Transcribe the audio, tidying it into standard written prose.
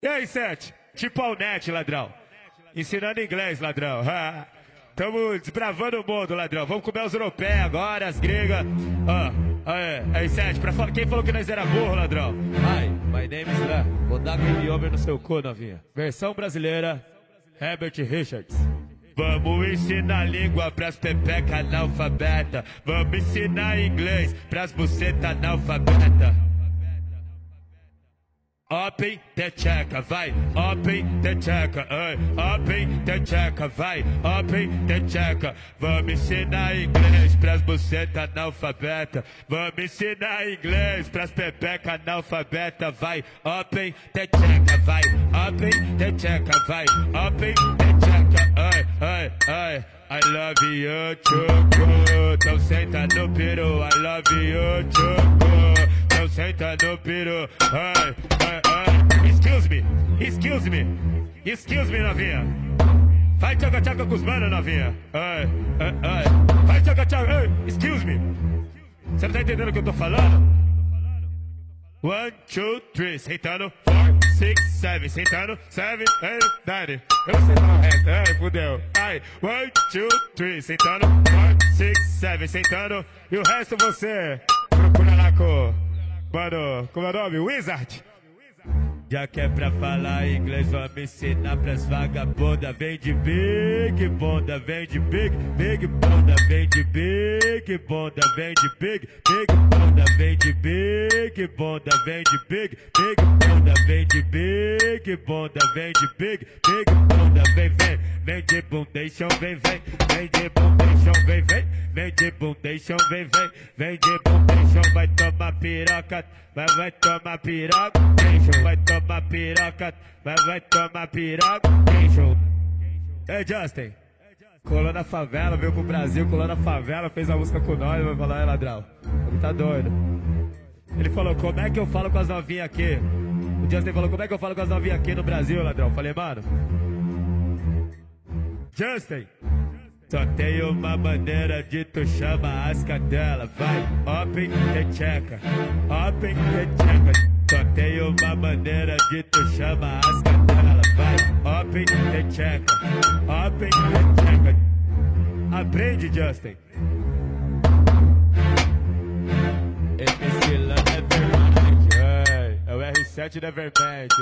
E aí, Sete? Tipo Alnet, ladrão. Ensinando inglês, ladrão. Tamo desbravando o mundo, ladrão. Vamos comer os europeus agora, as gregas. Aí, Sete, quem falou que nós era burro, ladrão? Hi, my name is Lé. Vou dar aquele homem no seu cu, novinha. Versão brasileira, Herbert Richards. Vamos ensinar língua pras pepeca analfabeta. Vamos ensinar inglês pras buceta analfabeta. Open the checa, vai, open the checa, open the checa, vai, open the checa. Vamos ensinar inglês pras buceta analfabeta. Vamos ensinar inglês pras pepeca analfabeta, vai, open the checa, vai, open the checa, vai, open the checa, I love you, choco. Então senta no peru, I love you, choco. Então senta no peru, Excuse me, novinha. Vai tchaca-tchaca com os manos, novinha. Vai tchaca-tchaca, excuse me. Você não tá entendendo o que eu tô falando? 1, 2, 3, sentando. 4, 6, 7, sentando. 7, 8, 9. Eu não sei falar o resto, fudeu. 1, 2, 3, sentando. 4, 6, 7, sentando. E o resto você procura lá com... Mano, como é o nome? Wizard. Já que é pra falar inglês, vamos ensinar pras vagabundas. Vem de big bunda, vem de big bunda, vem de big bunda, vem de big bunda, vem de big bunda, vem de big bunda, vem de big bunda, vem de big bunda, vem de bundation, vem de bundation, vem de bundation, vem de bundation, vai tomar piroca, vai tomar piroca, vai tomar piroca, vai tomar piroca, Ei, Justin, colou na favela, veio pro Brasil, colou na favela, fez a música com nós, vai falar, ladrão, ele tá doido. Ele falou, como é que eu falo com as novinhas aqui? O Justin falou, como é que eu falo com as novinhas aqui no Brasil, ladrão? Falei, mano, Justin, só tem uma maneira de tu chama as cadelas, vai, open the checa, open the checa. Só tem uma maneira de tu chama as cadelas, vai, open the checa, open the checa. Aprende, Justin. Esse Lã é verdade, é o R7 da Vermente,